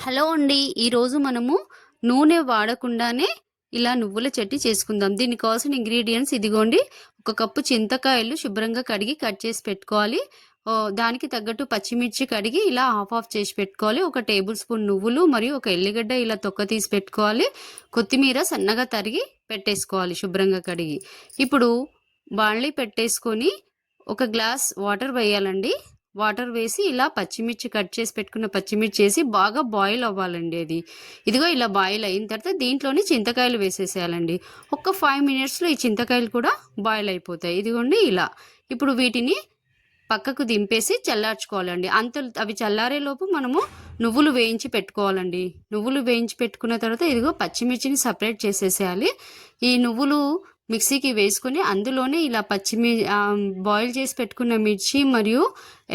Hello అండి. ఈరోజు మనము నూనె వాడకుండానే ఇలా నువ్వుల చట్నీ చేసుకుందాం. దీనికి కావాల్సిన ఇంగ్రీడియెంట్స్ ఇదిగోండి. ఒక కప్పు చింతకాయలు శుభ్రంగా కడిగి కట్ చేసి పెట్టుకోవాలి. దానికి తగ్గట్టు పచ్చిమిర్చి కడిగి ఇలా హాఫ్ హాఫ్ చేసి పెట్టుకోవాలి. ఒక టేబుల్ స్పూన్ నువ్వులు మరియు ఒక ఎల్లిగడ్డ ఇలా తొక్క తీసి పెట్టుకోవాలి. కొత్తిమీర సన్నగా తరిగి పెట్టేసుకోవాలి శుభ్రంగా కడిగి. ఇప్పుడు బాణలి పెట్టేసుకొని ఒక గ్లాస్ వాటర్ వేయాలండి. వాటర్ వేసి ఇలా పచ్చిమిర్చి కట్ చేసి పెట్టుకున్న పచ్చిమిర్చి వేసి బాగా బాయిల్ అవ్వాలండి అది. ఇదిగో ఇలా బాయిల్ అయిన తర్వాత దీంట్లోనే చింతకాయలు వేసేసేయాలండి. ఒక 5 మినిట్స్లో ఈ చింతకాయలు కూడా బాయిల్ అయిపోతాయి. ఇదిగోండి ఇలా. ఇప్పుడు వీటిని పక్కకు దింపేసి చల్లార్చుకోవాలండి. అవి చల్లారేలోపు మనము నువ్వులు వేయించి పెట్టుకోవాలండి. నువ్వులు వేయించి పెట్టుకున్న తర్వాత ఇదిగో పచ్చిమిర్చిని సపరేట్ చేసేసేయాలి. ఈ నువ్వులు మిక్సీకి వేసుకొని అందులోనే ఇలా బాయిల్ చేసి పెట్టుకున్న మిర్చి మరియు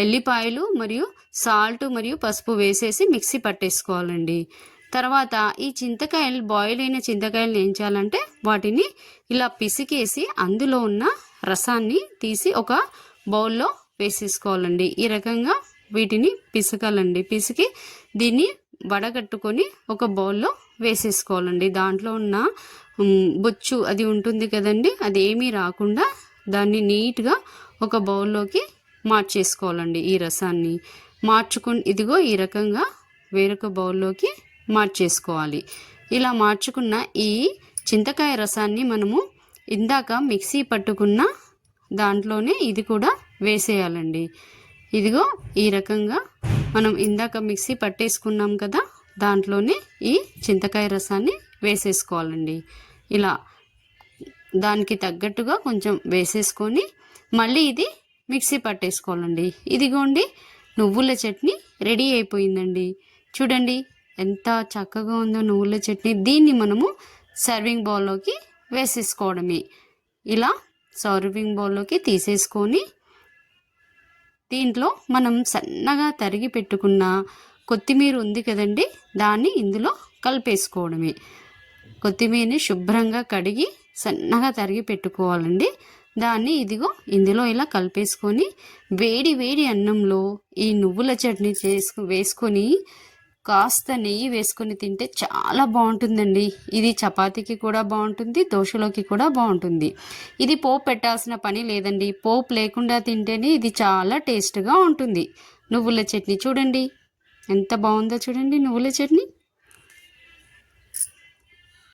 ఎల్లిపాయలు మరియు సాల్ట్ మరియు పసుపు వేసేసి మిక్సీ పట్టేసుకోవాలండి. తర్వాత ఈ బాయిల్ అయిన చింతకాయలను ఏం చేయాలంటే వాటిని ఇలా పిసికేసి అందులో ఉన్న రసాన్ని తీసి ఒక బౌల్లో వేసేసుకోవాలండి. ఈ రకంగా వీటిని పిసకాలండి. పిసికి దీన్ని వడగట్టుకొని ఒక బౌల్లో వేసేసుకోవాలండి. దాంట్లో ఉన్న బొచ్చు అది ఉంటుంది కదండి, అది ఏమీ రాకుండా దాన్ని నీట్గా ఒక బౌల్లోకి మార్చేసుకోవాలండి. ఈ రసాన్ని ఇదిగో ఈ రకంగా వేరొక బౌల్లోకి మార్చేసుకోవాలి. ఇలా మార్చుకున్న ఈ చింతకాయ రసాన్ని మనము ఇందాక మిక్సీ పట్టుకున్న దాంట్లోనే ఇది కూడా వేసేయాలండి. ఇదిగో ఈ రకంగా మనం ఇందాక మిక్సీ పట్టేసుకున్నాం కదా, దాంట్లోనే ఈ చింతకాయ రసాన్ని వేసేసుకోవాలండి. ఇలా దానికి తగ్గట్టుగా కొంచెం వేసేసుకొని మళ్ళీ ఇది మిక్సీ పట్టేసుకోవాలండి. ఇదిగోండి నువ్వుల చట్నీ రెడీ అయిపోయిందండి. చూడండి ఎంత చక్కగా ఉందో నువ్వుల చట్నీ. దీన్ని మనము సర్వింగ్ బౌల్లోకి వేసేసుకోవడమే. ఇలా సర్వింగ్ బౌల్లోకి తీసేసుకొని దీంట్లో మనం సన్నగా తరిగి పెట్టుకున్న కొత్తిమీర ఉంది కదండి, దాన్ని ఇందులో కలిపేసుకోవడమే. కొత్తిమీరని శుభ్రంగా కడిగి సన్నగా తరిగి పెట్టుకోవాలండి. దాన్ని ఇదిగో ఇందులో ఇలా కలిపేసుకొని వేడి వేడి అన్నంలో ఈ నువ్వుల చట్నీ వేసుకొని కాస్త నెయ్యి వేసుకొని తింటే చాలా బాగుంటుందండి. ఇది చపాతీకి కూడా బాగుంటుంది, దోశలోకి కూడా బాగుంటుంది. ఇది పోపు పెట్టాల్సిన పని లేదండి. పోపు లేకుండా తింటేనే ఇది చాలా టేస్ట్గా ఉంటుంది. నువ్వుల చట్నీ చూడండి ఎంత బాగుందో చూడండి నువ్వుల చట్నీ.